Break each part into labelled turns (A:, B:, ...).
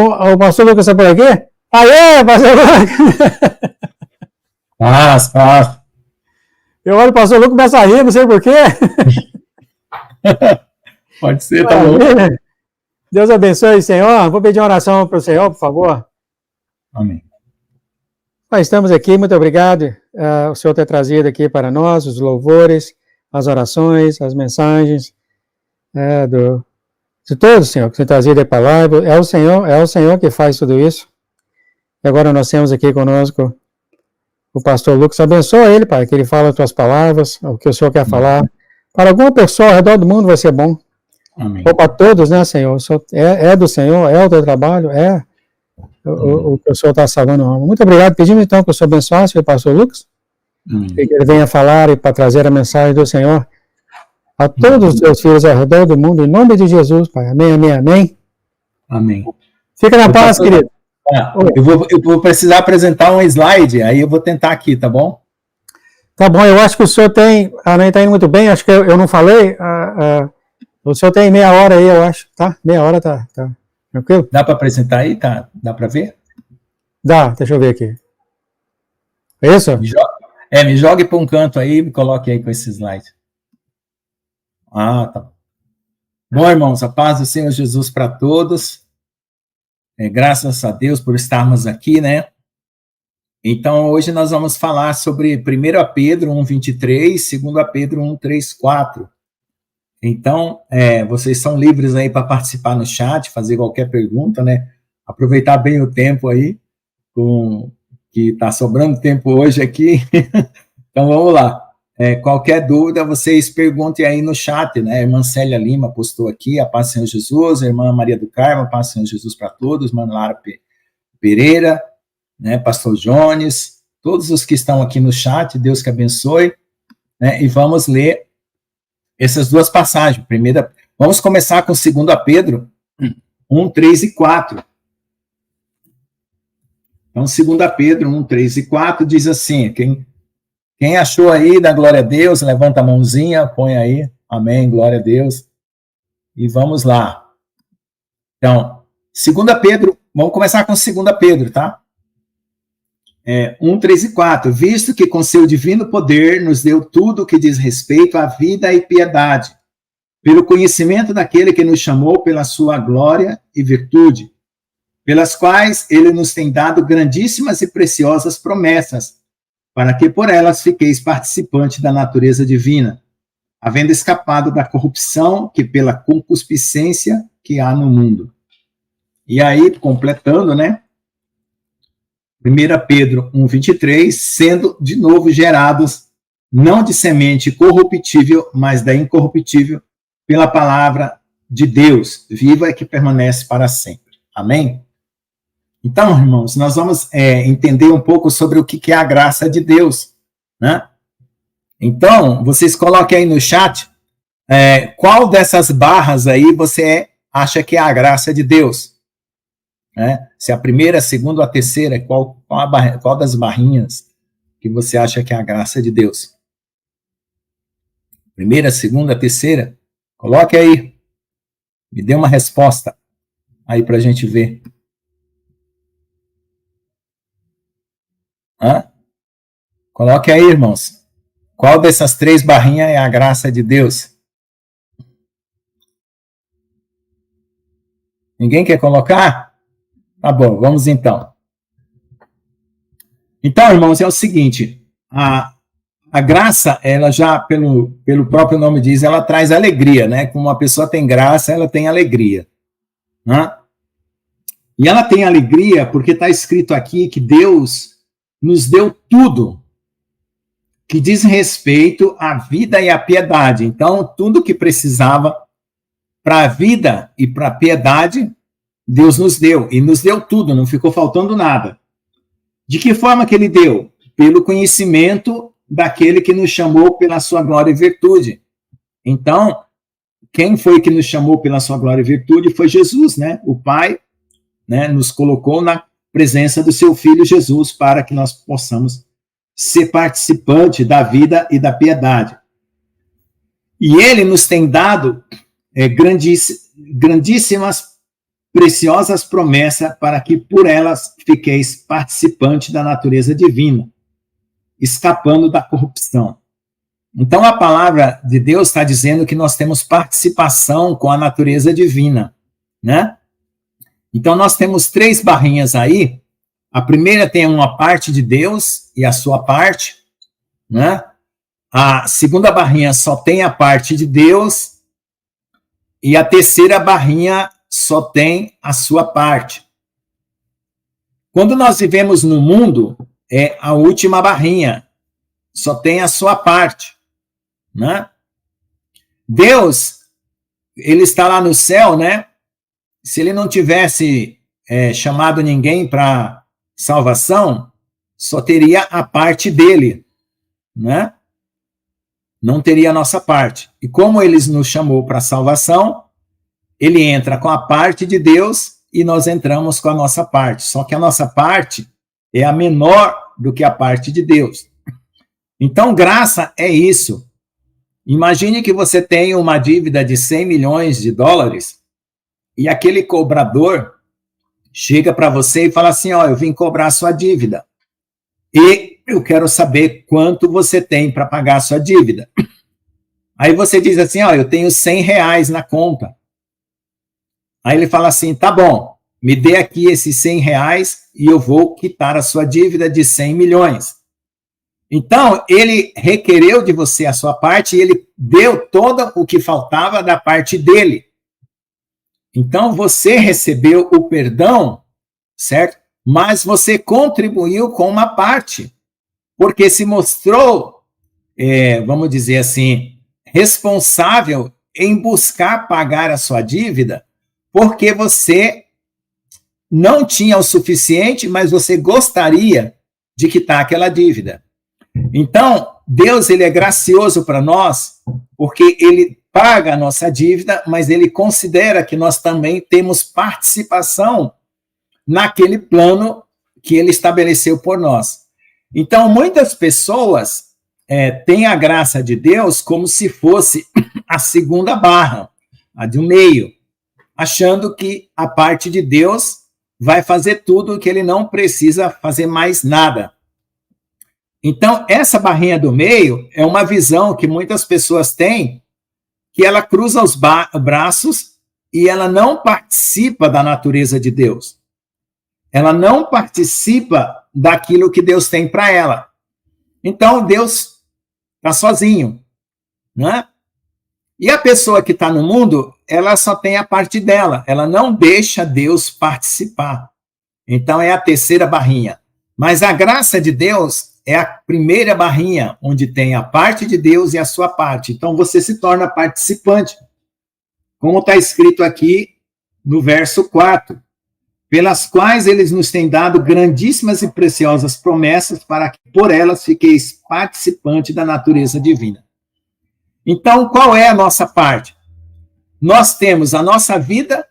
A: o pastor Lucas está por aqui? Aê, pastor Lucas! Eu olho o pastor Lucas e começa a rir, não sei porquê.
B: Pode ser, tá bom.
A: Deus abençoe, Senhor. Vou pedir uma oração para o Senhor, por favor.
B: Amém.
A: Nós estamos aqui, muito obrigado o Senhor ter trazido aqui para nós os louvores, as orações, as mensagens de todos, Senhor, que você trazido aí para lá. É o Senhor que faz tudo isso. E agora nós temos aqui conosco o pastor Lucas. Abençoa ele, Pai, que ele fale as tuas palavras, o que o Senhor quer falar. Para alguma pessoa ao redor do mundo vai ser bom.
B: Amém.
A: Ou para todos, né, Senhor? É do Senhor, é o teu trabalho, o que o Senhor está salvando a alma. Muito obrigado. Pedimos então que o Senhor abençoasse o pastor Lucas, e que ele venha falar e para trazer a mensagem do Senhor a todos os teus filhos ao redor do mundo, em nome de Jesus, Pai. Amém, amém, amém.
B: Amém.
A: Fica na paz, querido.
B: Eu vou precisar apresentar um slide, aí eu vou tentar aqui, tá bom?
A: Tá bom, eu acho que o senhor tem, a mãe está indo muito bem, acho que eu não falei, o senhor tem meia hora aí, eu acho, tá? Meia hora tá tranquilo?
B: Dá para apresentar aí, tá? Dá para ver?
A: Dá, deixa eu ver aqui. É isso?
B: Me jogue para um canto aí, me coloque aí com esse slide. Tá. Bom, irmãos, a paz do Senhor Jesus para todos. Graças a Deus por estarmos aqui, né? Então, hoje nós vamos falar sobre 1 Pedro 1:23, 2 Pedro 1:3-4. Então, vocês são livres aí para participar no chat, fazer qualquer pergunta, né? Aproveitar bem o tempo aí, que está sobrando tempo hoje aqui. Então, vamos lá. Qualquer dúvida, vocês perguntem aí no chat, né? A irmã Célia Lima postou aqui, a paz do Senhor Jesus, a irmã Maria do Carmo, a paz do Senhor Jesus para todos, irmã Lara Pereira, né? Pastor Jones, todos os que estão aqui no chat, Deus que abençoe, né? E vamos ler essas duas passagens. Vamos começar com 2 Pedro 1:3-4. Então, 2 Pedro 1:3-4 diz assim, quem achou aí, dá glória a Deus, levanta a mãozinha, põe aí, amém, glória a Deus, e vamos lá. Então, 2 Pedro, vamos começar com 2 Pedro, tá? 1:3-4, visto que com seu divino poder nos deu tudo o que diz respeito à vida e piedade, pelo conhecimento daquele que nos chamou pela sua glória e virtude, pelas quais ele nos tem dado grandíssimas e preciosas promessas, para que por elas fiqueis participantes da natureza divina, havendo escapado da corrupção que pela concupiscência que há no mundo. E aí, completando, né? 1 Pedro 1:23, sendo de novo gerados, não de semente corruptível, mas da incorruptível, pela palavra de Deus, viva e que permanece para sempre. Amém? Então, irmãos, nós vamos entender um pouco sobre o que é a graça de Deus, né? Então, vocês coloquem aí no chat qual dessas barras aí você acha que é a graça de Deus, né? Se a primeira, a segunda ou a terceira, qual das barrinhas que você acha que é a graça de Deus? Primeira, segunda, terceira? Coloque aí, me dê uma resposta aí para a gente ver. Coloque aí, irmãos. Qual dessas 3 barrinhas é a graça de Deus? Ninguém quer colocar? Tá bom, vamos então. Então, irmãos, é o seguinte, a graça, ela já, pelo próprio nome diz, ela traz alegria, né? Como uma pessoa tem graça, ela tem alegria, né? E ela tem alegria porque está escrito aqui que Deus nos deu tudo que diz respeito à vida e à piedade. Então, tudo que precisava para a vida e para a piedade, Deus nos deu. E nos deu tudo, não ficou faltando nada. De que forma que ele deu? Pelo conhecimento daquele que nos chamou pela sua glória e virtude. Então, quem foi que nos chamou pela sua glória e virtude foi Jesus, né? O Pai, né, nos colocou na presença do seu Filho Jesus para que nós possamos ser participante da vida e da piedade. E ele nos tem dado grandíssimas preciosas promessas para que por elas fiqueis participante da natureza divina, escapando da corrupção. Então a palavra de Deus está dizendo que nós temos participação com a natureza divina, né? Então nós temos 3 barrinhas aí. A primeira tem uma parte de Deus e a sua parte, né? A segunda barrinha só tem a parte de Deus e a terceira barrinha só tem a sua parte. Quando nós vivemos no mundo, é a última barrinha, só tem a sua parte, né? Deus, ele está lá no céu, né? Se ele não tivesse chamado ninguém para salvação, só teria a parte dele, né? Não teria a nossa parte. E como ele nos chamou para salvação, ele entra com a parte de Deus e nós entramos com a nossa parte. Só que a nossa parte é a menor do que a parte de Deus. Então, graça é isso. Imagine que você tem uma dívida de 100 milhões de dólares e aquele cobrador chega para você e fala assim, ó, eu vim cobrar a sua dívida. E eu quero saber quanto você tem para pagar a sua dívida. Aí você diz assim, ó, eu tenho 100 reais na conta. Aí ele fala assim, tá bom, me dê aqui esses 100 reais e eu vou quitar a sua dívida de 100 milhões. Então, ele requereu de você a sua parte e ele deu todo o que faltava da parte dele. Então, você recebeu o perdão, certo? Mas você contribuiu com uma parte, porque se mostrou, vamos dizer assim, responsável em buscar pagar a sua dívida, porque você não tinha o suficiente, mas você gostaria de quitar aquela dívida. Então, Deus, ele é gracioso para nós, porque ele paga a nossa dívida, mas ele considera que nós também temos participação naquele plano que ele estabeleceu por nós. Então, muitas pessoas têm a graça de Deus como se fosse a segunda barra, a do meio, achando que a parte de Deus vai fazer tudo, que ele não precisa fazer mais nada. Então, essa barrinha do meio é uma visão que muitas pessoas têm, que ela cruza os braços e ela não participa da natureza de Deus. Ela não participa daquilo que Deus tem para ela. Então, Deus está sozinho, né? E a pessoa que está no mundo, ela só tem a parte dela. Ela não deixa Deus participar. Então, é a terceira barrinha. Mas a graça de Deus é a primeira barrinha, onde tem a parte de Deus e a sua parte. Então, você se torna participante. Como está escrito aqui no verso 4. Pelas quais eles nos têm dado grandíssimas e preciosas promessas para que por elas fiqueis participante da natureza divina. Então, qual é a nossa parte? Nós temos a nossa vida,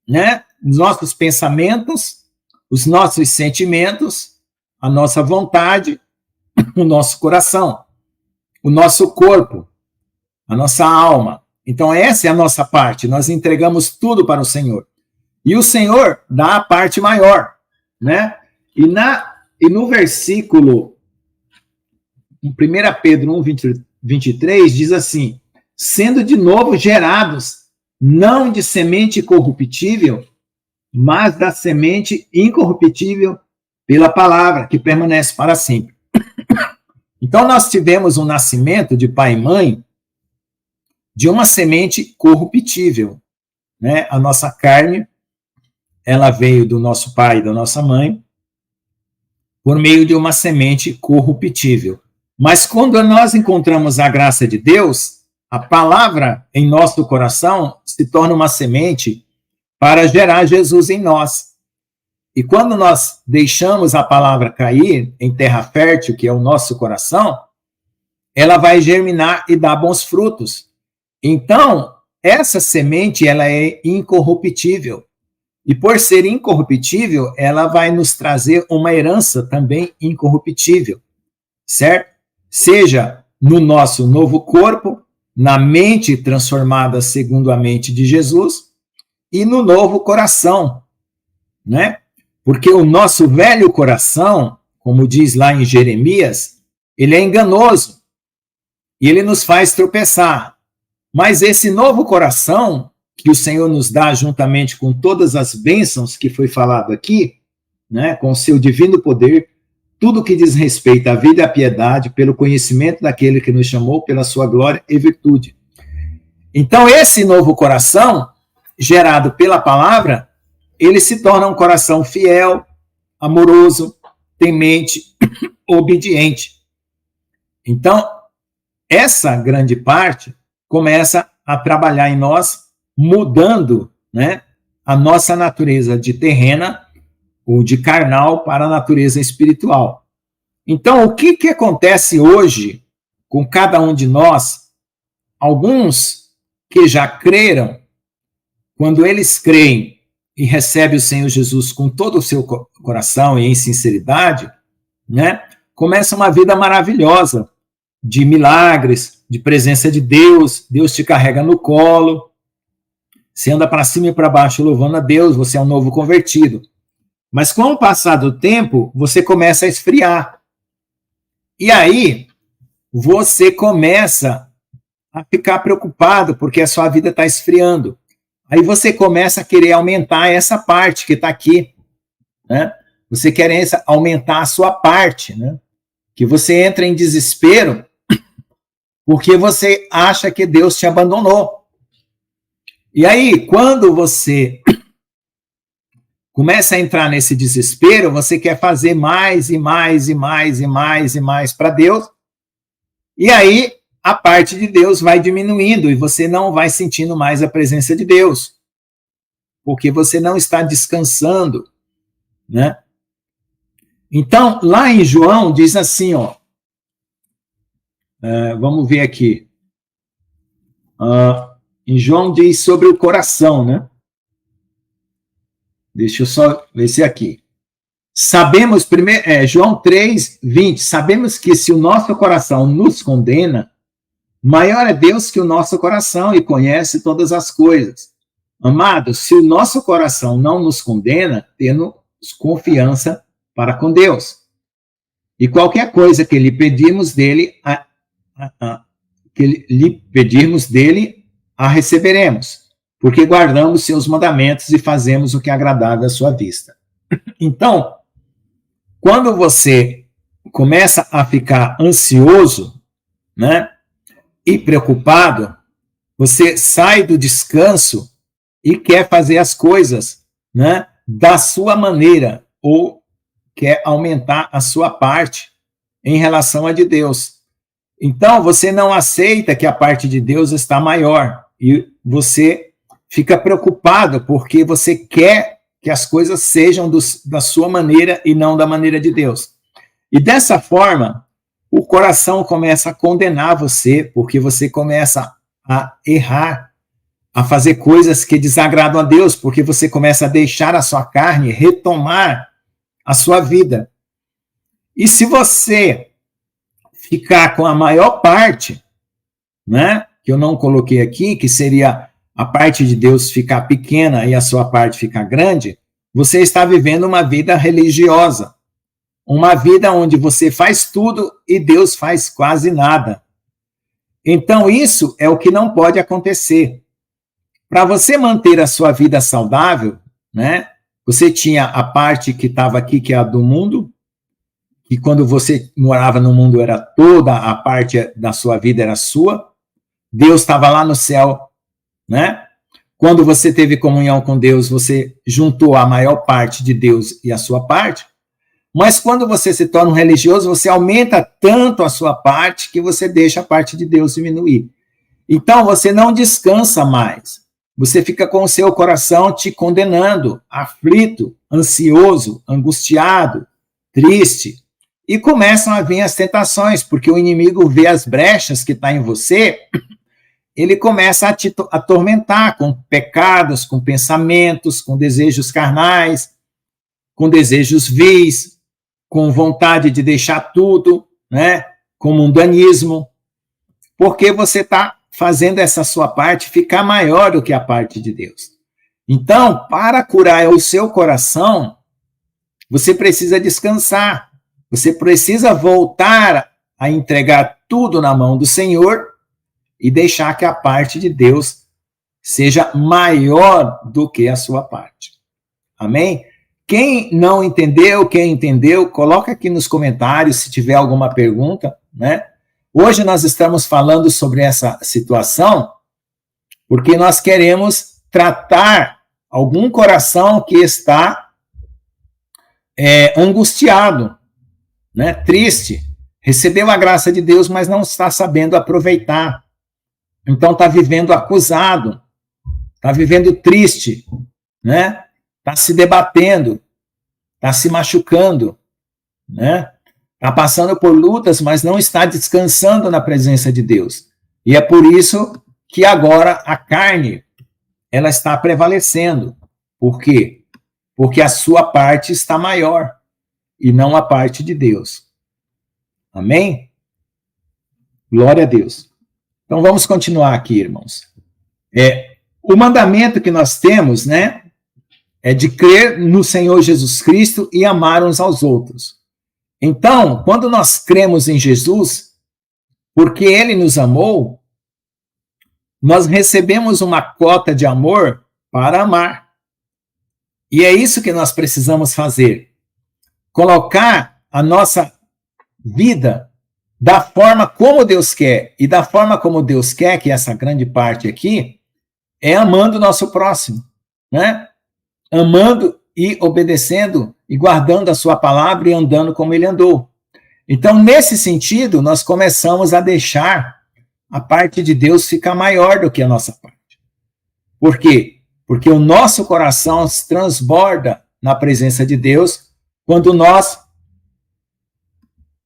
B: né? Os nossos pensamentos, os nossos sentimentos, a nossa vontade, o nosso coração, o nosso corpo, a nossa alma. Então, essa é a nossa parte. Nós entregamos tudo para o Senhor. E o Senhor dá a parte maior, né? E no versículo, em 1 Pedro 1, 23, diz assim, sendo de novo gerados, não de semente corruptível, mas da semente incorruptível pela palavra, que permanece para sempre. Então, nós tivemos um nascimento de pai e mãe de uma semente corruptível, né? A nossa carne, ela veio do nosso pai e da nossa mãe por meio de uma semente corruptível. Mas quando nós encontramos a graça de Deus, a palavra em nosso coração se torna uma semente para gerar Jesus em nós. E quando nós deixamos a palavra cair em terra fértil, que é o nosso coração, ela vai germinar e dar bons frutos. Então, essa semente, ela é incorruptível. E por ser incorruptível, ela vai nos trazer uma herança também incorruptível, certo? Seja no nosso novo corpo, na mente transformada segundo a mente de Jesus, e no novo coração, né? Porque o nosso velho coração, como diz lá em Jeremias, ele é enganoso e ele nos faz tropeçar. Mas esse novo coração que o Senhor nos dá juntamente com todas as bênçãos que foi falado aqui, né, com o seu divino poder, tudo que diz respeito à vida e à piedade, pelo conhecimento daquele que nos chamou pela sua glória e virtude. Então, esse novo coração, gerado pela palavra, ele se torna um coração fiel, amoroso, temente, obediente. Então, essa grande parte começa a trabalhar em nós, mudando, né, a nossa natureza de terrena ou de carnal para a natureza espiritual. Então, o que acontece hoje com cada um de nós? Alguns que já creram, quando eles creem e recebem o Senhor Jesus com todo o seu coração e em sinceridade, né, começa uma vida maravilhosa, de milagres, de presença de Deus, Deus te carrega no colo, você anda para cima e para baixo louvando a Deus, você é um novo convertido. Mas com o passar do tempo, você começa a esfriar. E aí, você começa a ficar preocupado, porque a sua vida está esfriando. Aí você começa a querer aumentar essa parte que está aqui, né? Você quer aumentar a sua parte, né? Que você entra em desespero porque você acha que Deus te abandonou. E aí, quando você começa a entrar nesse desespero, você quer fazer mais e mais e mais e mais e mais para Deus, e aí a parte de Deus vai diminuindo e você não vai sentindo mais a presença de Deus, porque você não está descansando, né? Então, lá em João, diz assim, ó, vamos ver aqui, em João diz sobre o coração, né? Deixa eu só ver se é aqui. Sabemos, João 3, 20, sabemos que se o nosso coração nos condena, maior é Deus que o nosso coração e conhece todas as coisas. Amados, se o nosso coração não nos condena, temos confiança para com Deus. E qualquer coisa que lhe pedirmos dele, a receberemos, porque guardamos seus mandamentos e fazemos o que é agradável à sua vista. Então, quando você começa a ficar ansioso, né, e preocupado, você sai do descanso e quer fazer as coisas, né, da sua maneira, ou quer aumentar a sua parte em relação a de Deus. Então, você não aceita que a parte de Deus está maior e você fica preocupado porque você quer que as coisas sejam da sua maneira e não da maneira de Deus. E dessa forma, o coração começa a condenar você, porque você começa a errar, a fazer coisas que desagradam a Deus, porque você começa a deixar a sua carne retomar a sua vida. E se você ficar com a maior parte, né, que eu não coloquei aqui, que seria a parte de Deus ficar pequena e a sua parte ficar grande, você está vivendo uma vida religiosa, uma vida onde você faz tudo e Deus faz quase nada. Então, isso é o que não pode acontecer. Para você manter a sua vida saudável, né, você tinha a parte que estava aqui, que é a do mundo, que quando você morava no mundo era toda a parte da sua vida era sua, Deus estava lá no céu, né? Quando você teve comunhão com Deus, você juntou a maior parte de Deus e a sua parte, mas quando você se torna um religioso, você aumenta tanto a sua parte que você deixa a parte de Deus diminuir. Então, você não descansa mais. Você fica com o seu coração te condenando, aflito, ansioso, angustiado, triste. E começam a vir as tentações, porque o inimigo vê as brechas que está em você, ele começa a te atormentar com pecados, com pensamentos, com desejos carnais, com desejos vis, com vontade de deixar tudo, né? Com mundanismo, porque você está fazendo essa sua parte ficar maior do que a parte de Deus. Então, para curar o seu coração, você precisa descansar. Você precisa voltar a entregar tudo na mão do Senhor e deixar que a parte de Deus seja maior do que a sua parte. Amém? Quem não entendeu, quem entendeu, coloca aqui nos comentários se tiver alguma pergunta, né? Hoje nós estamos falando sobre essa situação porque nós queremos tratar algum coração que está angustiado, né? Triste, recebeu a graça de Deus, mas não está sabendo aproveitar. Então está vivendo acusado, está vivendo triste, né? Está se debatendo, está se machucando, né? Está passando por lutas, mas não está descansando na presença de Deus. E é por isso que agora a carne, ela está prevalecendo. Por quê? Porque a sua parte está maior e não a parte de Deus. Amém? Glória a Deus. Então vamos continuar aqui, irmãos. O mandamento que nós temos, né, é de crer no Senhor Jesus Cristo e amar uns aos outros. Então, quando nós cremos em Jesus, porque Ele nos amou, nós recebemos uma cota de amor para amar. E é isso que nós precisamos fazer. Colocar a nossa vida da forma como Deus quer. E da forma como Deus quer, que essa grande parte aqui, é amando o nosso próximo, né? Amando e obedecendo e guardando a sua palavra e andando como ele andou. Então, nesse sentido, nós começamos a deixar a parte de Deus ficar maior do que a nossa parte. Por quê? Porque o nosso coração se transborda na presença de Deus quando nós...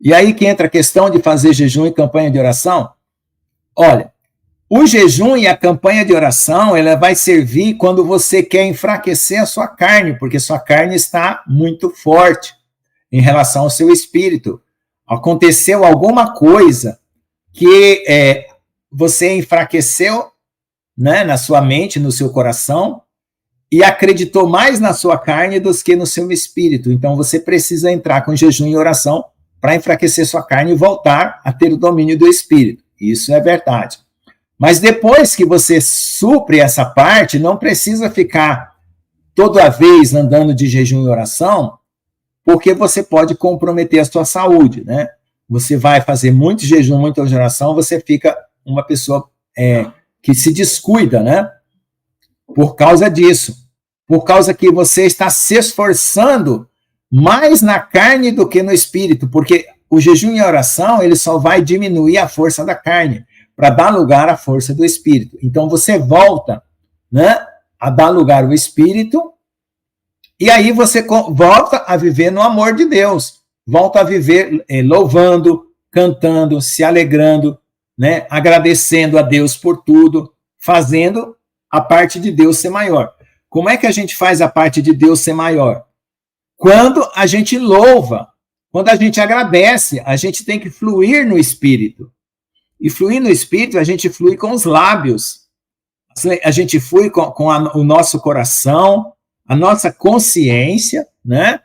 B: E aí que entra a questão de fazer jejum e campanha de oração. Olha, o jejum e a campanha de oração, ela vai servir quando você quer enfraquecer a sua carne, porque sua carne está muito forte em relação ao seu espírito. Aconteceu alguma coisa que você enfraqueceu, né, na sua mente, no seu coração, e acreditou mais na sua carne do que no seu espírito. Então você precisa entrar com jejum e oração para enfraquecer sua carne e voltar a ter o domínio do espírito. Isso é verdade. Mas depois que você supre essa parte, não precisa ficar toda vez andando de jejum e oração, porque você pode comprometer a sua saúde, né? Você vai fazer muito jejum, muita oração, você fica uma pessoa que se descuida, né? Por causa disso. Por causa que você está se esforçando mais na carne do que no espírito, porque o jejum e a oração, ele só vai diminuir a força da carne, para dar lugar à força do Espírito. Então você volta, né, a dar lugar ao Espírito, e aí você volta a viver no amor de Deus, volta a viver louvando, cantando, se alegrando, né, agradecendo a Deus por tudo, fazendo a parte de Deus ser maior. Como é que a gente faz a parte de Deus ser maior? Quando a gente louva, quando a gente agradece, a gente tem que fluir no Espírito. E fluir no Espírito, a gente flui com os lábios. A gente flui com o nosso coração, a nossa consciência, né?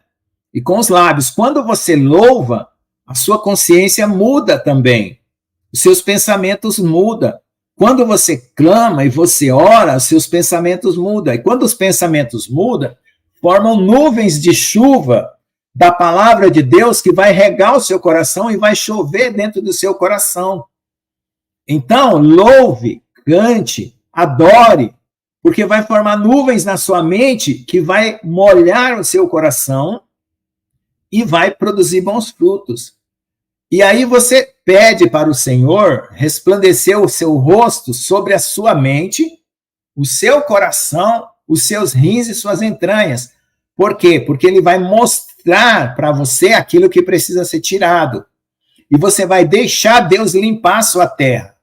B: E com os lábios. Quando você louva, a sua consciência muda também. Os seus pensamentos mudam. Quando você clama e você ora, os seus pensamentos mudam. E quando os pensamentos mudam, formam nuvens de chuva da palavra de Deus que vai regar o seu coração e vai chover dentro do seu coração. Então, louve, cante, adore, porque vai formar nuvens na sua mente que vai molhar o seu coração e vai produzir bons frutos. E aí você pede para o Senhor resplandecer o seu rosto sobre a sua mente, o seu coração, os seus rins e suas entranhas. Por quê? Porque ele vai mostrar para você aquilo que precisa ser tirado. E você vai deixar Deus limpar a sua terra.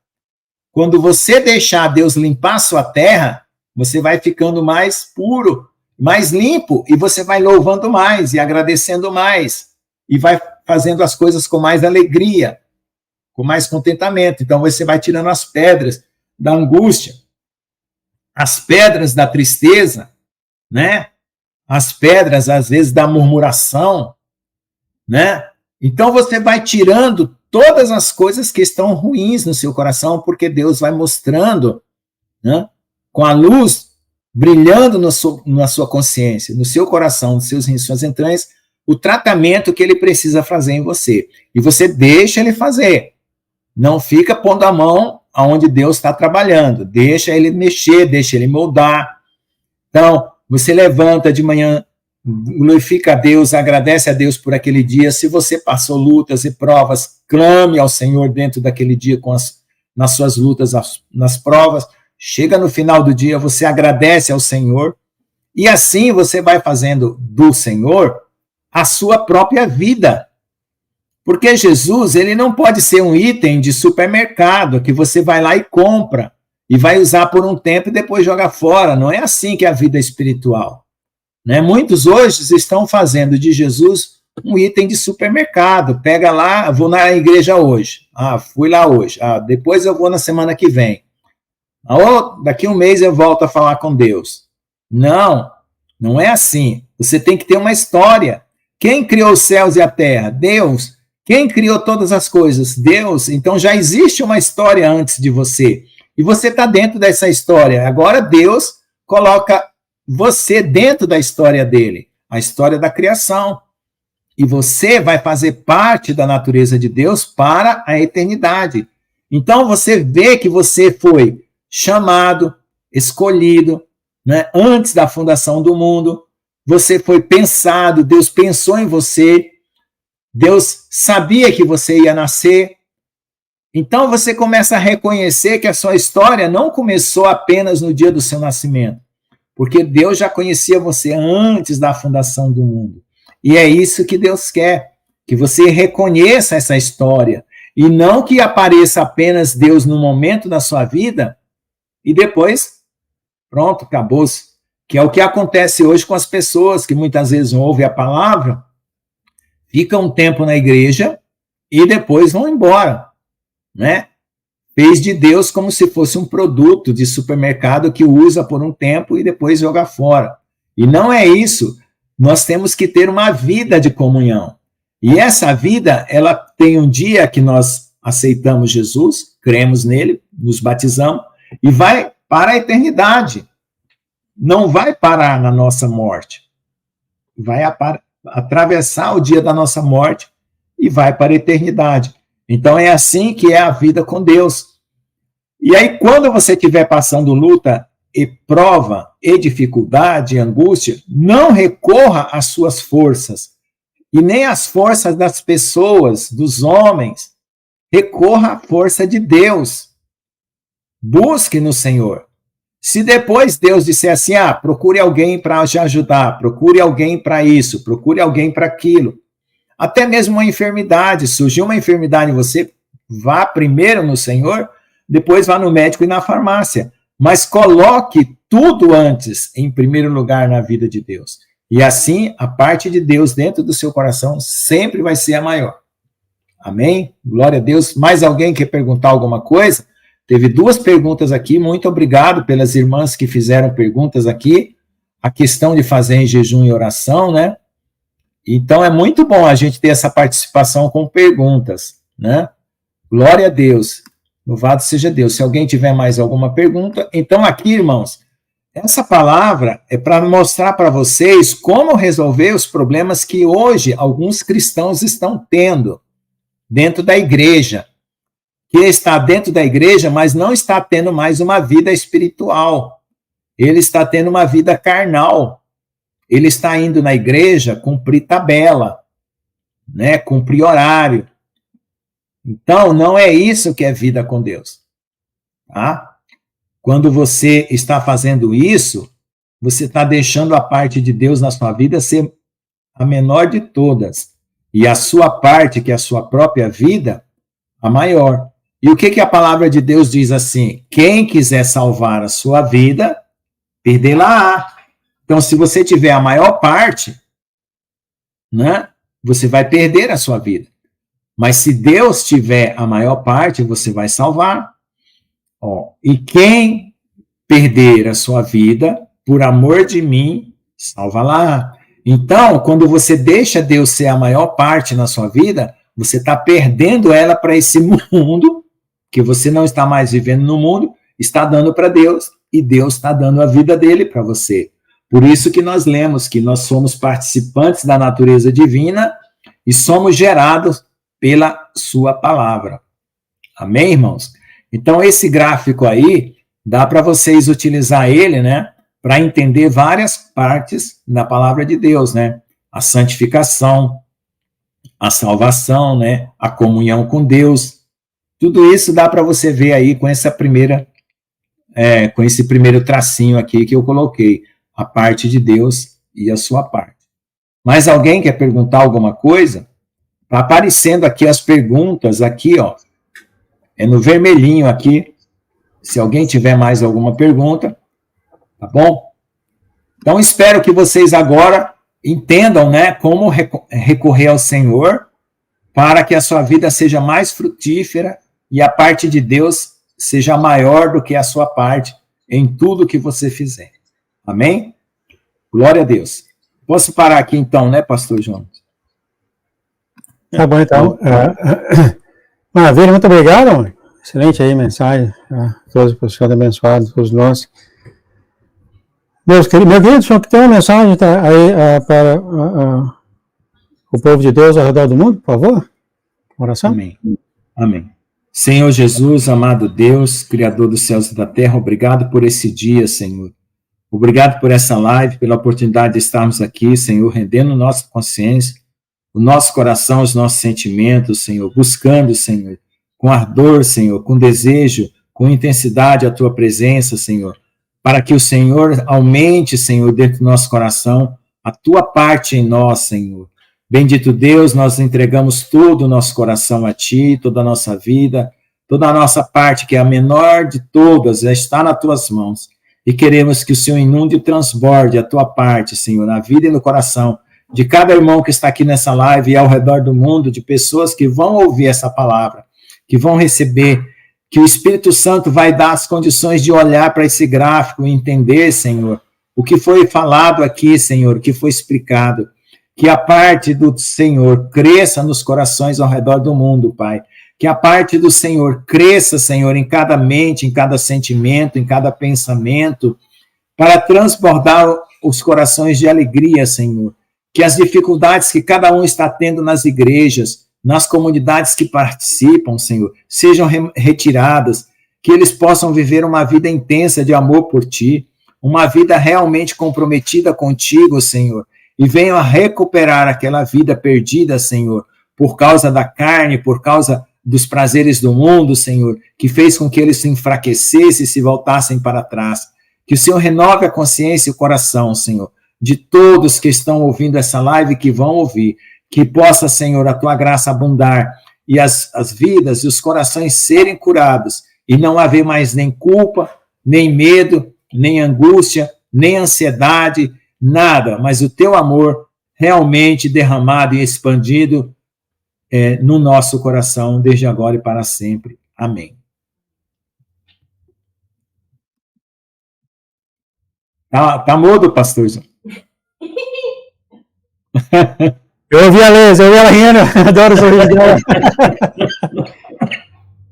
B: Quando você deixar Deus limpar a sua terra, você vai ficando mais puro, mais limpo, e você vai louvando mais e agradecendo mais, e vai fazendo as coisas com mais alegria, com mais contentamento. Então você vai tirando as pedras da angústia, as pedras da tristeza, né? As pedras, às vezes, da murmuração, né? Então você vai tirando todas as coisas que estão ruins no seu coração, porque Deus vai mostrando, né, com a luz brilhando na sua consciência, no seu coração, nas suas entranhas, o tratamento que ele precisa fazer em você. E você deixa ele fazer. Não fica pondo a mão aonde Deus está trabalhando. Deixa ele mexer, deixa ele moldar. Então, você levanta de manhã, glorifica a Deus, agradece a Deus por aquele dia. Se você passou lutas e provas, clame ao Senhor dentro daquele dia nas suas lutas, nas provas. Chega no final do dia, você agradece ao Senhor. E assim você vai fazendo do Senhor a sua própria vida. Porque Jesus, ele não pode ser um item de supermercado que você vai lá e compra e vai usar por um tempo e depois joga fora. Não é assim que é a vida espiritual. Né? Muitos hoje estão fazendo de Jesus um item de supermercado. Pega lá, vou na igreja hoje. Fui lá hoje. Depois eu vou na semana que vem. Daqui um mês eu volto a falar com Deus. Não, não é assim. Você tem que ter uma história. Quem criou os céus e a terra? Deus. Quem criou todas as coisas? Deus. Então já existe uma história antes de você. E você está dentro dessa história. Agora Deus coloca você dentro da história dele. A história da criação. E você vai fazer parte da natureza de Deus para a eternidade. Então você vê que você foi chamado, escolhido, né, antes da fundação do mundo. Você foi pensado, Deus pensou em você. Deus sabia que você ia nascer. Então você começa a reconhecer que a sua história não começou apenas no dia do seu nascimento, porque Deus já conhecia você antes da fundação do mundo. E é isso que Deus quer, que você reconheça essa história, e não que apareça apenas Deus no momento da sua vida, e depois, pronto, acabou-se. Que é o que acontece hoje com as pessoas que muitas vezes ouvem a palavra, ficam um tempo na igreja e depois vão embora, né? Fez de Deus como se fosse um produto de supermercado que usa por um tempo e depois joga fora. E não é isso. Nós temos que ter uma vida de comunhão. E essa vida, ela tem um dia que nós aceitamos Jesus, cremos nele, nos batizamos, e vai para a eternidade. Não vai parar na nossa morte. Vai atravessar o dia da nossa morte e vai para a eternidade. Então é assim que é a vida com Deus. E aí quando você estiver passando luta e prova e dificuldade e angústia, não recorra às suas forças e nem às forças das pessoas, dos homens. Recorra à força de Deus. Busque no Senhor. Se depois Deus disser assim, procure alguém para te ajudar, procure alguém para isso, procure alguém para aquilo, até mesmo uma enfermidade, surgiu uma enfermidade em você, vá primeiro no Senhor, depois vá no médico e na farmácia, mas coloque tudo antes, em primeiro lugar na vida de Deus. E assim, a parte de Deus dentro do seu coração sempre vai ser a maior. Amém? Glória a Deus. Mais alguém quer perguntar alguma coisa? Teve 2 perguntas aqui, muito obrigado pelas irmãs que fizeram perguntas aqui, a questão de fazer em jejum e oração, né? Então é muito bom a gente ter essa participação com perguntas, né? Glória a Deus, louvado seja Deus. Se alguém tiver mais alguma pergunta, então aqui, irmãos, essa palavra é para mostrar para vocês como resolver os problemas que hoje alguns cristãos estão tendo dentro da igreja, que está dentro da igreja, mas não está tendo mais uma vida espiritual. Ele está tendo uma vida carnal. Ele está indo na igreja cumprir tabela, né? Cumprir horário. Então, não é isso que é vida com Deus. Tá? Quando você está fazendo isso, você está deixando a parte de Deus na sua vida ser a menor de todas. E a sua parte, que é a sua própria vida, a maior. E o que a palavra de Deus diz assim? Quem quiser salvar a sua vida, perdê-la-á. Então, se você tiver a maior parte, né, você vai perder a sua vida. Mas se Deus tiver a maior parte, você vai salvar. E quem perder a sua vida, por amor de mim, salva lá. Então, quando você deixa Deus ser a maior parte na sua vida, você está perdendo ela para esse mundo, que você não está mais vivendo no mundo, está dando para Deus, e Deus está dando a vida dele para você. Por isso que nós lemos que nós somos participantes da natureza divina e somos gerados pela sua palavra. Amém, irmãos? Então, esse gráfico aí, dá para vocês utilizar ele, né, para entender várias partes da palavra de Deus, né? A santificação, a salvação, né? A comunhão com Deus. Tudo isso dá para você ver aí com essa com esse primeiro tracinho aqui que eu coloquei, a parte de Deus e a sua parte. Mas alguém quer perguntar alguma coisa? Está aparecendo aqui as perguntas, aqui, ó. É no vermelhinho aqui. Se alguém tiver mais alguma pergunta, tá bom? Então, espero que vocês agora entendam, né, como recorrer ao Senhor para que a sua vida seja mais frutífera e a parte de Deus seja maior do que a sua parte em tudo que você fizer. Amém? Glória a Deus. Posso parar aqui então, né, pastor João?
A: Tá bom, então. Maravilha, muito obrigado. Excelente aí mensagem. Todos os senhores abençoados, todos nós. Meu querido, senhor, que tem uma mensagem aí para o povo de Deus ao redor do mundo, por favor? Oração?
B: Amém. Amém. Senhor Jesus, amado Deus, Criador dos céus e da terra, obrigado por esse dia, Senhor. Obrigado por essa live, pela oportunidade de estarmos aqui, Senhor, rendendo nossa consciência, o nosso coração, os nossos sentimentos, Senhor, buscando, Senhor, com ardor, Senhor, com desejo, com intensidade a Tua presença, Senhor, para que o Senhor aumente, Senhor, dentro do nosso coração, a Tua parte em nós, Senhor. Bendito Deus, nós entregamos todo o nosso coração a Ti, toda a nossa vida, toda a nossa parte, que é a menor de todas, já está nas Tuas mãos. E queremos que o Senhor inunde e transborde a Tua parte, Senhor, na vida e no coração de cada irmão que está aqui nessa live e ao redor do mundo, de pessoas que vão ouvir essa palavra, que vão receber, que o Espírito Santo vai dar as condições de olhar para esse gráfico e entender, Senhor, o que foi falado aqui, Senhor, o que foi explicado. Que a parte do Senhor cresça nos corações ao redor do mundo, Pai. Que a parte do Senhor cresça, Senhor, em cada mente, em cada sentimento, em cada pensamento, para transbordar os corações de alegria, Senhor. Que as dificuldades que cada um está tendo nas igrejas, nas comunidades que participam, Senhor, sejam retiradas, que eles possam viver uma vida intensa de amor por Ti, uma vida realmente comprometida contigo, Senhor, e venham a recuperar aquela vida perdida, Senhor, por causa da carne, por causa dos prazeres do mundo, Senhor, que fez com que eles se enfraquecessem e se voltassem para trás. Que o Senhor renove a consciência e o coração, Senhor, de todos que estão ouvindo essa live e que vão ouvir. Que possa, Senhor, a Tua graça abundar e as vidas e os corações serem curados e não haver mais nem culpa, nem medo, nem angústia, nem ansiedade, nada, mas o Teu amor realmente derramado e expandido no nosso coração, desde agora e para sempre. Amém. Tá mudo, pastor?
A: Eu ouvi a Leza, eu ouvi ela rindo, adoro o sorriso dela.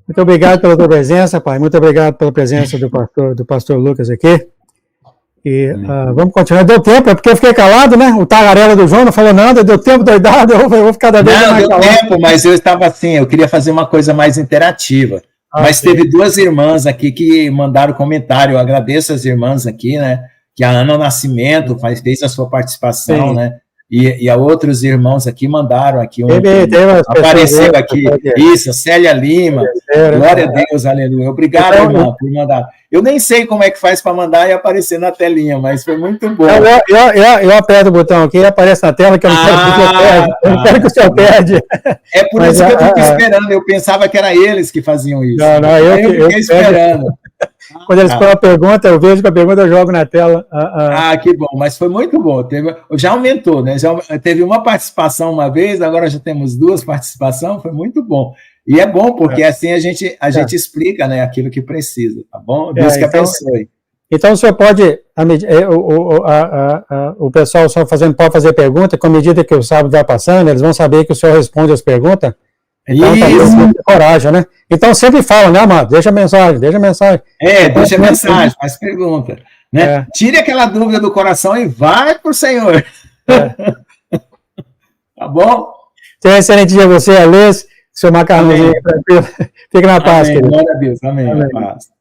A: Muito obrigado pela tua presença, pai. Muito obrigado pela presença do pastor Lucas aqui. E vamos continuar. Deu tempo, é porque eu fiquei calado, né? O tagarela do João não falou nada, deu tempo doidado, eu vou ficar cada vez mais calado.
B: Não, deu tempo, mas eu estava assim, eu queria fazer uma coisa mais interativa. Mas sim, teve duas irmãs aqui que mandaram comentário, eu agradeço as irmãs aqui, né? Que a Ana Nascimento fez a sua participação, sim, né? E a outros irmãos aqui mandaram aqui apareceu aqui, isso, Célia Lima, glória a Deus, aleluia, obrigado, então, irmão, por mandar. Eu nem sei como é que faz para mandar e aparecer na telinha, mas foi muito bom.
A: Eu aperto o botão aqui e aparece na tela, que eu não quero que o senhor perde. Eu não quero que o senhor perde.
B: É por isso que eu fico esperando, eu pensava que era eles que faziam isso. Não, eu fiquei esperando.
A: Quando eles põem a pergunta, eu vejo que a pergunta eu jogo na tela.
B: Que bom, mas foi muito bom. Já aumentou, né? Já teve uma participação uma vez, agora já temos duas participações, foi muito bom. E é bom, porque assim a gente explica, né, aquilo que precisa, tá bom? Deus que abençoe.
A: Então, o senhor pode, o pessoal só pode fazer pergunta, com a medida que o sábado vai passando, eles vão saber que o senhor responde as perguntas. Então, talvez tenha coragem, né? Então, sempre fala, né, amado? Deixa mensagem.
B: Deixa mensagem, faz pergunta. Né? Tire aquela dúvida do coração e vai para o Senhor. Tá bom?
A: Tenha um excelente dia a você, Alês. Seu macarrãozinho tranquilo. Fique na paz, querido.
B: Glória a Deus. Amém. Paz.